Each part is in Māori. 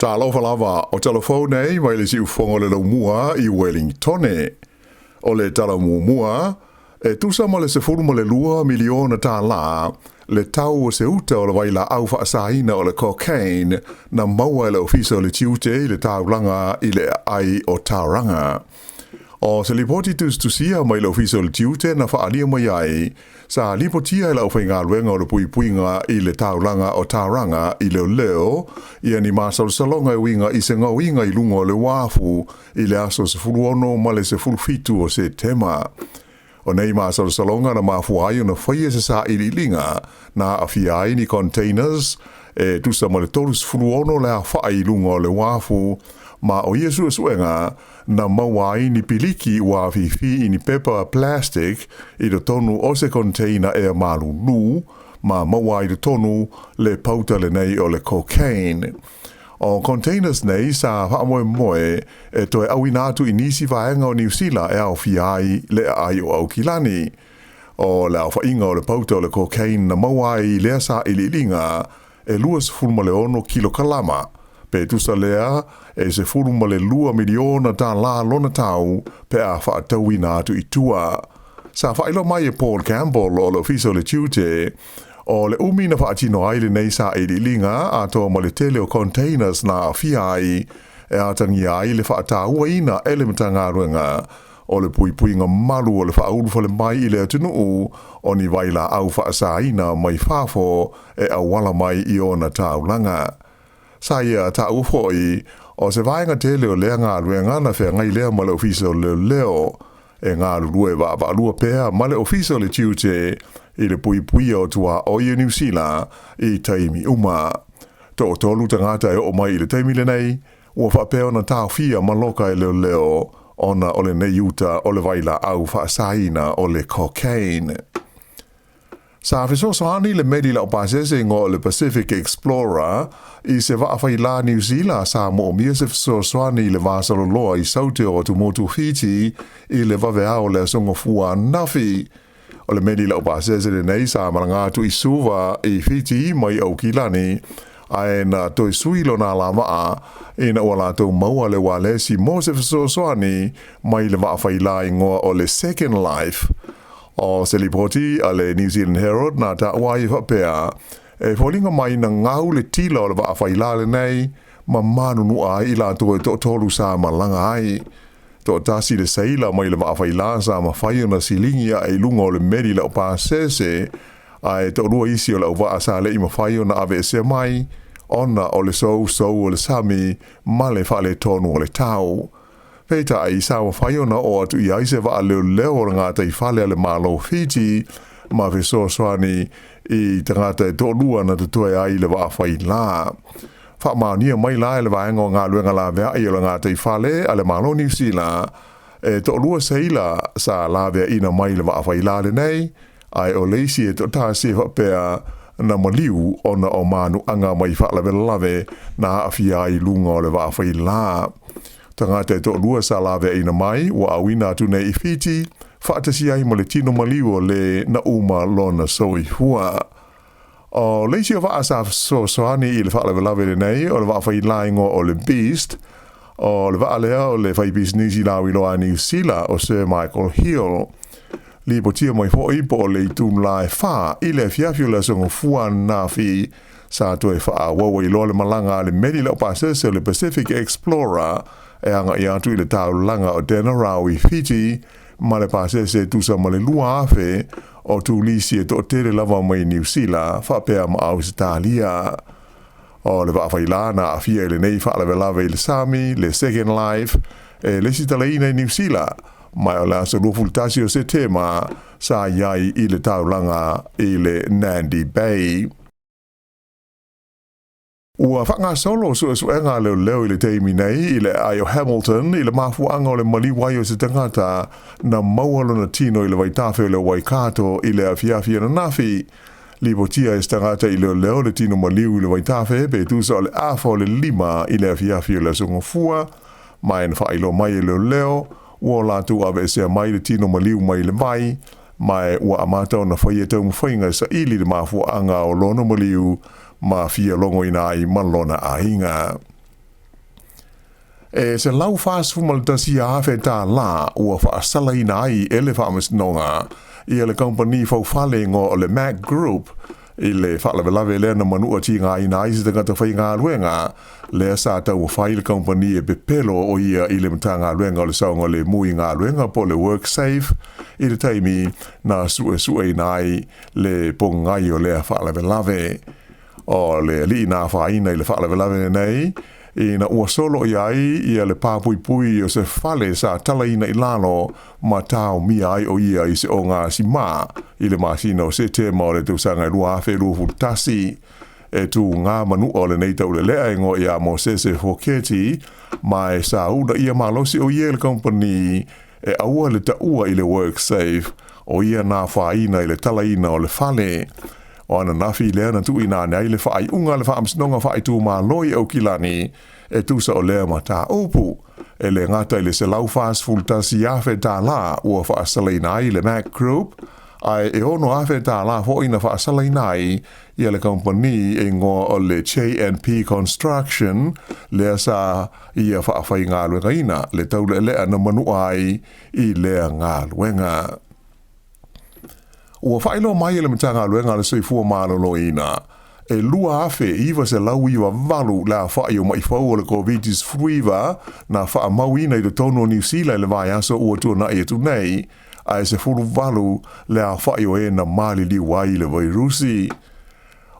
Tala Fou o Tala Fou nei mai le siu fonga le laumua I Wellington o le tala muamua tusa ma le sefulu ma le 2 miliona tala le tau o se uta o le waila au whaasaina o le cocaine na maua le ofisa o le tiute le taulanga I le ai o tauranga. O se lipoti tusia mai le ofisa o le tiute na whaalia mai ai sa lipotia la whainga luenga o le puipuinga I le taulanga o tauranga I leo ia ni masal salonga winga I se ngawinga I lunga o le wafu I le aso se fuluono ma le se fulfitu o se tema. O nei masal salonga na mafu ai na whaia se sa ililinga na afiai ni containers tusa ma le tolus fuluono le a whai lunga o le wafu ma o Yesu suenga na mawai ni piliki wa fifi ni pepa plastic I do tonu o se container e malu nu ma mawai do tonu le pauta le nei o le cocaine. O containers nei sa whaamoe moe toe awinatu inisi vaenga o New Zealand au fiai le ai o au kilani. O le au whainga o le pauta o le cocaine na mawai lea sa ililinga luas fulma le ono kilo kalama. Pe tusa lea se fulu ma le 2 miliona ta la lona tau pe a whaatauina atu I tua. Sa whailo mai Paul Campbell o le ofisa o le tiute o le umina whaatino ai le nei sa ililinga a toa ma le tele o containers na fiai a tangi ai le whaataua ina ele matanga ruenga o le puipuinga malu o le whaulu le mai I le atunuu o ni waila au whaasaina mai whafo awala mai I ona taulanga. Sa ia ta ufoi o se vainga tele o lea ngā ruenga na whea ngai lea ma le ofisa o leo ngā rue wa lua pēa ma le ofisa o le tiute I le pui o tua o New Zealand I taimi uma. To tolu tangata o mai I le taimi le nei ua whapea na tau fia ma loka leo ona o le nei uta o le waila au whaasaina o le cocaine. Sa fesosoani le medi la opasese ngo le Pacific Explorer I se waawhaila New Zealand Sāmoa mia se fesosoani le vasaloloa I saute o tumotu Fiji I le waweao le songo fua nafi. O le medi la opasese le nei sa marangatu I suva I Fiji mai au kilani ai na toi suilo na lamaa ina wala tau maua le walesi mo se fesosoani mai le waawhaila ingoa o le Second Life. O se lipoti a le New Zealand Herald na ta wai whapea wholinga mai na ngau le tila o le waawhaila le nei ma manunu ai I la toe to tolu sa malanga ai. To tasi le seila mai le waawhaila sa ma whaia na silingia e lunga o le meri la upa sese ai to rua isi o la uwa asa le ima whaia na ave se mai ona o le sou o le sami ma le whale tonu o le tau. Peita ai sawa whaiona o atu I aise wa leo o ngā tei whale ale malo Fiji ma fe soani I tangata e tōlua na tutoe ai le wa whai la. Wha maonia mai la le waenga o ngā luenga la vea I o ngā tei whale ale malo New Zealand tōlua seila sa la vea ina mai le wa whai la le nei ai o leisi e tō se whapea na maliu ona o manu anga mai whalawe lave na awhia I lunga o le wa whai la. Tangata e tōlua sa lawe ina mai wa awina atu nei I Fiji whaatasi ai mo le tino maliu le na uma lona soi hua. O leisi o waasa soani I le whaalawe lawe le nei o le waawhai laingo o le Beast o le waalea o le whai business I Lauano Ati Ilaoa o Sir Michael Hill. Li potia mai hoi po o le itun lai wha I le fiafio le songo fuan na fi sa toe wha wawa I loa le malanga le meri lau pasese o le Pacific Explorer anga I atu I le tau langa o Denarau I Fiji ma le pasese tusa ma le lua afe o tu lisi e to tere lava mai New Zealand whapea ma Australia. O le waawhaila na afia le nei whaalawe lawe I le Sami, le Second Life le sitalaina I New Zealand mai o le asa rufultasi o se tema sa iai I le tau langa I le Nandi Bay. Ua whanga solo suenga leo I le teimi nei I le ai o Hamilton I le mafuanga o le maliwai o se tangata na maualo na tino I le waitafe o le waikato I le afiafia na nafi. Lipotia e tangata I leo le tino maliu I le waitafe pe tusa o le afa o le 5 I le afiafia o le songofua mai na whailo mai I leo ua latu ave se mai le tino maliu mai le mai ua amata o na whaia tau mwhainga sa ili le mafuanga o lono maliu ma fia longo ina I malona a inga. Se lau fast fumal tasi afe ta la ua whaasala ina ai ele whaamasnonga i ele company whauwhale ngō o le Mac Group i le whaalawelawe lea na manua ti ngā ina ai se tangata whai ngā luenga lea sa tau whai le company e bepelo o ia i le mta ngā luenga o le saunga le mui ngā luenga po le WorkSafe i le taimi na sue ina ai le pongai o lea whaalawelawe o le li nā whaina i le whaalawelawe nei ina ua solo i le pāpui o se fale sa tala ina i lalo ma tau mia ai o ia i se o ngā si mā i le masina o se te ma o le tausanga i lua awhi lua futasi e tu ngā manu o le nei tau le lea ingo ia mo se foketi ma e sa una ia malosi o ia le company e aua le taua i le WorkSafe o ia nā whaina i le tala ina o le fale o ana nafi lea na tu ina nei le whaai unga le whaamsinonga whaai tu mā loi au kilani e tu sa o lea ma tā upu e le ngata i le se lau fast full tasi awhe tā la ua whaasala ina ai le Mac Group ai e ono awhe tā la ho ina whaasala ina ai i le company e ngō o le J&P Construction lea sa ia whaafai ngā luenga ina le tau le lea na manu ai i lea ngā luenga. Ua whailo mai le mtanga luenga le soifua mālolo ina. E lua afe iwa se lau iwa valu la whai o maifau o le COVID-19 na wha mau ina i le tono New Zealand le vai aso ua tua na e tu nei, a se furu valu le a whai o e na mali li wai le vairusi.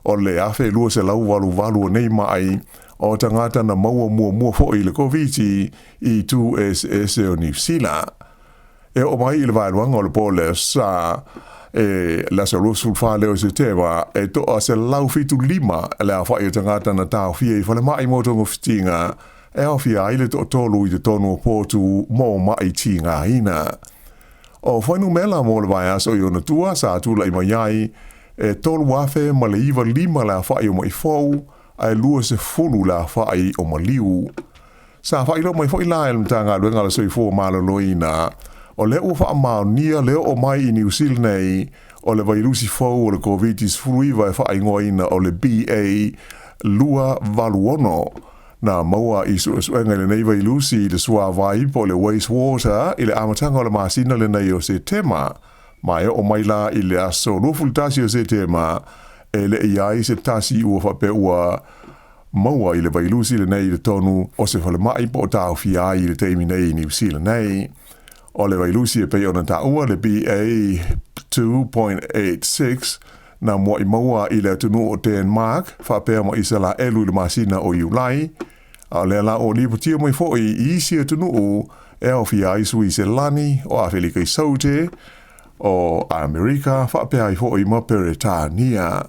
O le afe lua se lau valu o nei mai, o tangata na maua mua fo i le COVID i tu SS o New Zealand. E o mai i le vai luanga o le pole sa e la se rosul fa leo se tema e to a se lau fitu lima le a whai tangata na tau fia i whale mai motongo fitinga e a fia i le to tolu i te tonu o pōtu mō mai tinga ina. O whainu mela mō le vai aso i ona tua sa tula i mai ai e tolu wafe ma le iwa lima le a whai o mai fau a e lua se fulu le a whai o maliu. Sa whai lo mai whai la e mtanga luenga le soi fua malolo ina o le ua wha mao nia leo o mai i New Zealand nei o le vairusi fau o le COVID-19 e wha ingoa ina o le BA lua valuono na maua i suenga le nei vairusi le sua vai po le wastewater i le amatanga o le masina le nei o se tema mai o mai la i le aso luful tasi o se tema e le iai se tasi ua wha pe ua maua i le vairusi le nei le tonu o se whale mai po tau fia i le teimi nei New Zealand nei. O le vailusi e pei ona taua le BA 2.86 na mua i maua i le tunu o Denmark whapea mo isa la elu le masina o Iulai. A le la o liputia mai fo i isi e tunu o e o fia isu i se lani o Awhelika i Saute o Amerika whapea i fo i Maperetania.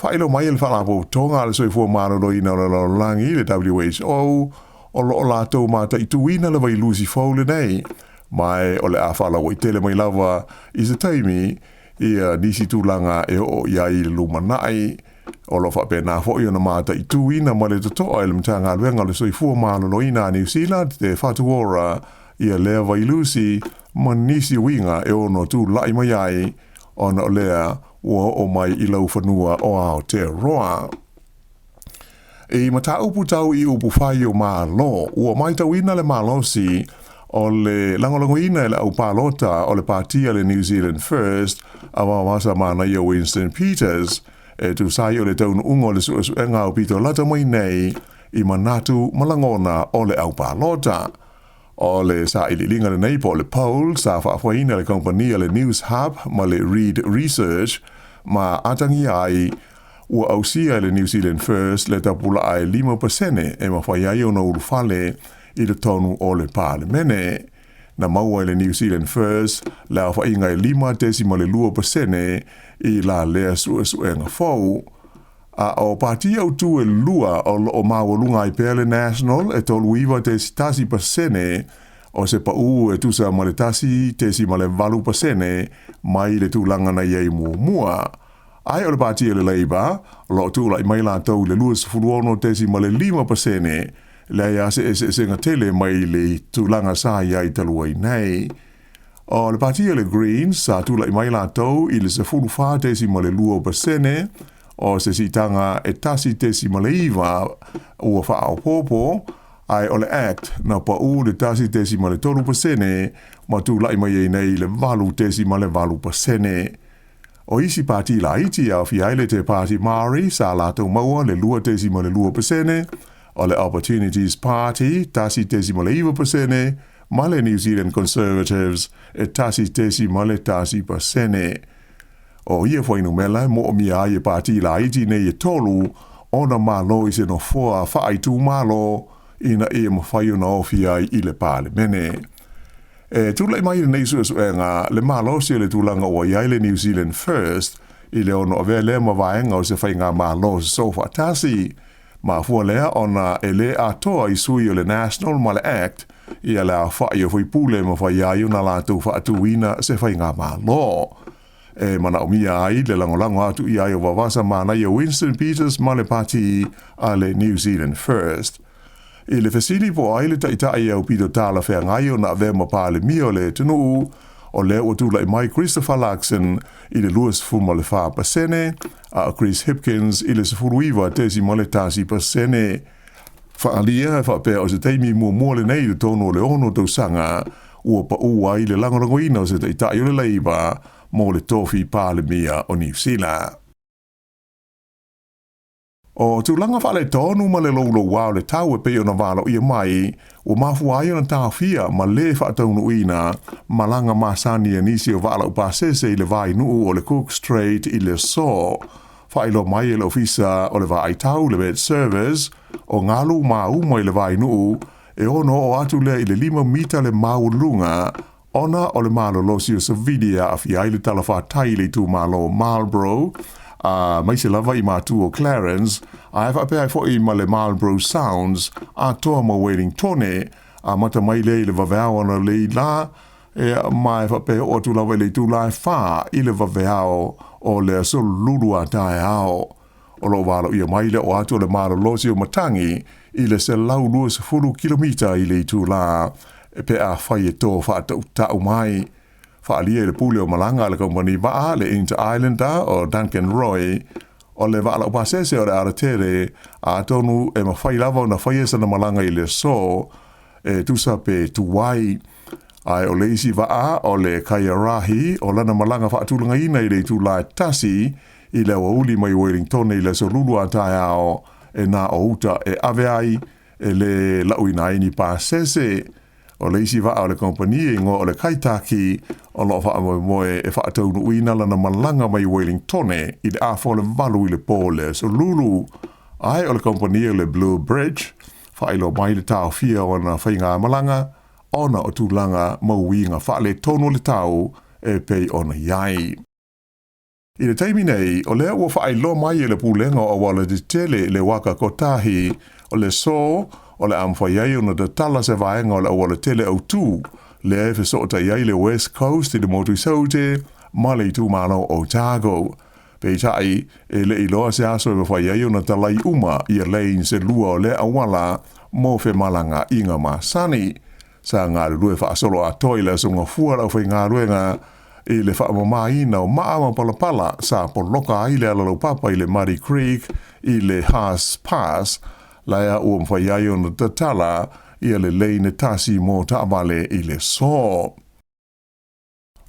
Whailo mai le whalapo tonga le soifua marolo i na o langi le WHO o lo la tau mata i tuina le vailusi fau le nei. Mai o le awhala o i tele mai lava i se taimi i nisi tūlanga e o iai le lumanai o lo whape nā fo i ona mata i tūina ma le totoa e le mtanga luenga le soifua mālolo ina New Zealand te whatuora i a lea vailusi ma nisi winga e ono tū lai mai ai ona o lea ua o mai i lau whanua o Aotearoa. E mata upu tau i upu whai o mālo ua mai tau ina le mālosi o le langolongo ina e le au pālota o le pātia le New Zealand First a wawasa mana i o Winston Peters e tu sai o le taunu ungo le suenga o pito lata mai nei i manatu malangona o le au pālota. O le sa ililinga le nei po le poll sa whaafwaina le kompania le News Hub ma le Read Research ma atangi ai ua ausia le New Zealand First le tapula ai 5% e mawhaiai o na urufale i le tonu o le pālemene. Na maua le New Zealand First, la whainga 5.2% i la lea suenga fau. A o pātia au tu e lua o mawalunga i Pele National e tolu iwa te tasi pasene o se pau e tusa ma le tasi te si ma le 8% mai le tūlanga na iei mua. Ai o le pātia le Labour, lo tu la i mai la tau le lua sifuluono te si ma le 5%, le ia se ngatele mai le tūlanga sa iai taluai nei. O le pātia le Greens, sa tu la i mai la tau i le sifulu wha te si ma le 2%, o se sitanga e tasi te si ma le iwa ua wha au popo, ai o le act na pa u le tasi tesi ma le 3% ma tu lai mai nei le valu tesi ma le valu pasene. O isi pati la iti au fi aile te pati Māori sa lato maua le lua tesi ma le lua pasene, o le Opportunities Party tasi tesi ma le 1%, ma le New Zealand Conservatives e tasi tesi ma le tasi pasene. O ia whainu mela mo o mia ai e pati la iti nei e tolu, ona malo i se no fua whaai tū malo ina e mawhai ona ofi ai i le pāle mene. E tūlai mai nei e ngā le malo si le tūlanga o iai le New Zealand First i le ono ave le mawaenga o se whai ngā malo so whaatasi. Ma fua lea ona e le atoa i sui o le National ma le Act i a le a whai o whai pūle ma whai ai una lātou whaatuina se whai ngā malo. E mana o mia ai le langolango atu i ai o wawasa mana i o Winston Peters ma le pati a le New Zealand First. I le fesili po ai le taitai au pito tala whea ngai o na vema pāle mio le tunu o le o tūla i mai Christopher Larkson i le luas fuma le wha pasene, a Chris Hipkins i le safuruiwa tesi ma le tasi pasene. Whaalia e whapea o se teimi mua le nei le tono le ono tau sanga ua pa ua i le langolango ina o se taitai o le leiba mo le tofi pāle mia o New Zealand. O tūlanga whale tonu ma le lolo wau le tau e peo na walo ia mai, o mafu ai na tāwhia ma le whaataunu ina, malanga masani a nisi o wala upasese i le vai nuu o le Cook Strait i le so. Whailo mai e le ofisa o le vai tau le bed servers, o ngalu mau mai le vai nuu, e ono o atu le i le 5 mita le mau lunga, ona o le malo losi o Savidia a fi ai le talafa tai le tu malo Marlborough, mai se lava i mātu o Clarence, a e whapea fo i ma le Marlborough Sounds, a toa ma Wellingtone, a mata mai le vaveao ana le la, e mai whapea o tu lawa le tu lai wha i le vaveao o le asolu lulu a tae ao. O lo walo ia mai le o atu le maro losi o matangi, i le se lau lua se 10 kilomita i le tu la, e pe a whai e tō whaatau tau mai. Whaalia le pule o malanga le kompani waa le Inter Islander o Duncan Roy o le wala o pasese o le aratere a tonu e mawhai lava o na whaiesa na malanga i le so e tusa pe tuwai ai o le isi waa o le Kaiarahi o lana malanga whaatulanga ina i le tūlai tasi i le wauli mai Wellington i le so lulu a tae ao e na o uta e ave ai e le lauina ini pasese o le isi waa o le kompani e ngo o le kaitaki o lo wha moe e wha ataunu uina lana malanga mai Wellington i le afo le valu i le pole so lulu ai o le kompani o le Blue Bridge wha ilo mai le tau fia o na whainga malanga ona o tūlanga mauinga wha le tono le tau e pei ona iai. I le taimi nei o lea ua wha ilo mai e le pulenga o wala di tele le waka kotahi o le so o le amwhaiai o na da tala se vaenga o le awala tele au tū, le e whesota iai le West Coast i le motu saute, ma le tū mano o Otago. Pei tai, e le iloa se aso e whaiai o na talai uma i a lein se lua o le awala mo fe malanga inga masani. Sa ngā rue whaasolo a toile so ngā fuara o whai ngā ruenga i le whaamamaina o maama palapala sa poloka i le alalau papa i le Muddy Creek i le Haas Pass, laia ua mwhaiai o na tatala i le leine tasi mō taamale i le so.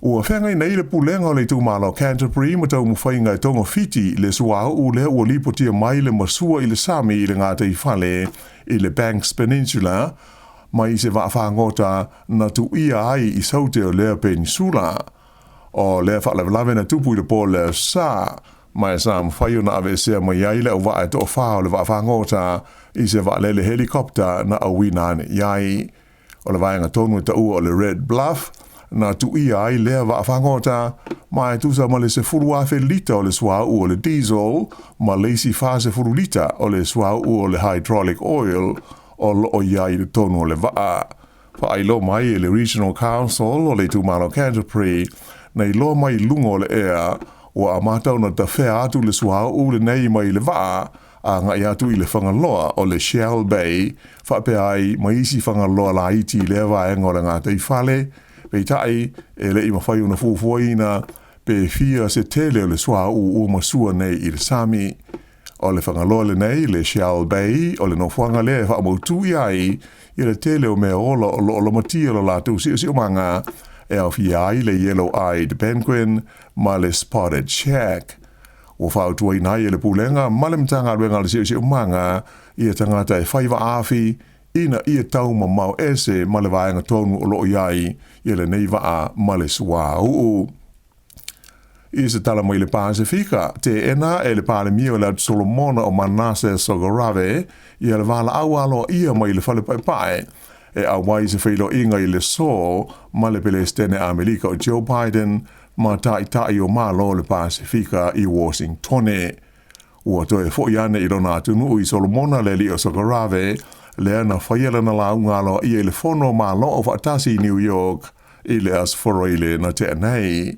Ua whengai nei le pulenga o le tūmalo Canterbury ma tau mwhainga i tonga fiti le suao u le ua lipotia mai le masua i le Sami i le ngātai whale i le Banks Peninsula mai se whaafangota na tu ia ai i saute o lea peninsula. O lea whaalawelawe na tupu i le pō lea sā, mai sa mwhaio na ave sea mai ai le au waa e tō whao le whaafangota i se waalele helikopta na awina ane iai. O le vaenga tonu e tau o le Red Bluff, na tu ia ai lea whaafangota, mai tusa ma le se furu afe lita o le swau o le diesel, ma leisi fase furu lita o le swau o le hydraulic oil, o lo iai le tonu o le waa. Whailo mai e le Regional Council o le tūmano Canterbury, na i lo mai lungo le ea, o a matau na ta whea atu le swau o le nei mai le waa, a ngai atu i le whangaloa o le Shell Bay, whape ai maisi whangaloa la iti le vaenga o le ngā tei whale, pei tai e le ima whai una fuafuaina, pe fia se tele o le swau o masua nei i le Sami. o le whangaloa le nei le Shell Bay o le nofuanga le whaamautu iai i le tele o mea ola o lo matia lo lātou si o manga e au fiai le yellow-eyed penguin ma le spotted shag. O whautua i nai e le pulenga ma le mtanga ruenga le si o manga i a tangata e whaiva awhi ina i a tau ma mau ese ma le vaenga tonu o lo iai i le neiva ma le sua uu. I se tala mo i le Pasifika, te ena e le pāle mio le Solomona o Manase Sogorave i le vala awalo ia mo i le whale pai e au wai se whilo inga i le so ma le pelestene Amerika o Joe Biden ma tai o malo le Pasifika i Washingtone. Ua toe fo iane i rona atunu i Solomona le li o Sogorave le ana whaiela na laungalo i le fono malo o whaatasi New York i le asforo i le na te anei.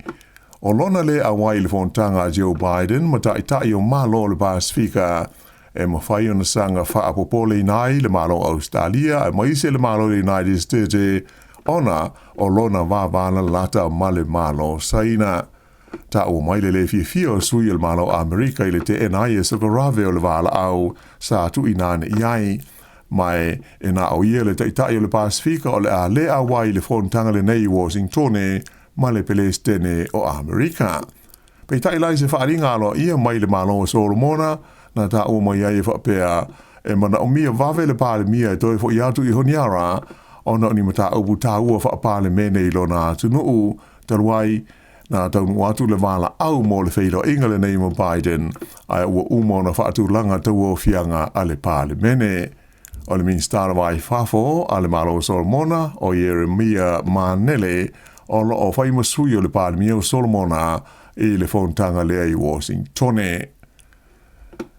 O lona le awai le fontanga Joe Biden ma tai o malo le Pasifika e mawhai o na sanga whaapopole nai le malo Australia e maise le malo le United States ona o lona wāwana lata ma le malo Saina. Ta o mai le fia sui le malo Amerika i le te enai e Sogorave o le wala au sa tu inane iai. Mai e na o ia le tai o le Pasifika o le a le awai le fontanga le nei Washingtone ma le pelestene o Amerika. Pei tai lai se whaaringa alo ia mai le malo o Solomona na ta o mai ai whapea e mana o mia vave le pāle mia e toi fo i atu i honiara ona o ni mata upu tā ua whaapāle mene i lona tunuu taruai na taunu atu le wala au mo le whailo inga le nei mo Biden ai ua umo na whaatu langa tau o fianga a le pāle mene. O le ministara vai whafo a le malo o Solomona o Jeremia Manele o lo o whaima sui o le pālemia o Solomona i le fontanga lea i Washingtone.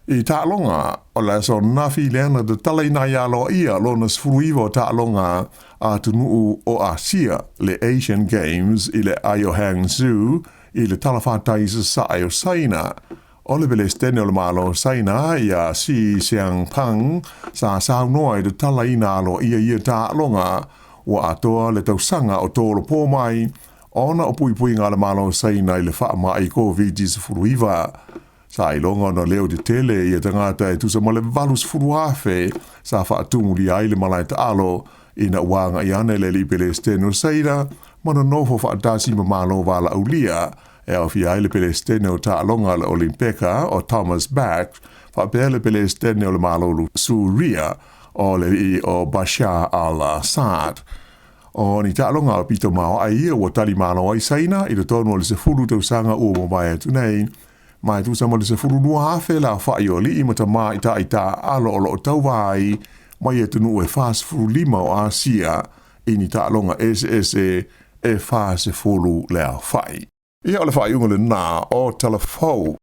I tālonga o la so nafi leana de tala ina ia lo ia lo na sfuruiva o tālonga a tunuu o Asia le Asian Games i le Ayohang Zoo i le talafatai sa o Saina. O le pelestene o le malo Saina i a Si Siang Pang sa saunoa i de tala ina lo ia tālonga wa atoa le tausanga o tōro pōmai, ona o pui ngā le malo Saina i le wha mai COVID-19. Sa ilonga na leo de tele i a tangata e tusa ma le valus furuafe sa wha atunguri ai le malai ta alo i na wanga i ane le li pelestene o Saina, mana nofo wha atasi ma malo wala aulia e au fi ai le pelestene o ta alonga le Olimpeka o Thomas Bach, wha pēr le pelestene o le malo Suria, o le i o Bashar al-Assad. O ni tālonga o pito mao ai ia o tali malo ai Saina i le tonu o le se furu tau sanga ua mo mai atu nei. Mai tu sama le se furu nua hafe la whai o li i mata maa i ta alo o lo tau vai mai e tunu e fast furu 5 o Asia i ni tālonga SSE e fast furu lea whai. Ia o le whai unga le nā o Tala Fou.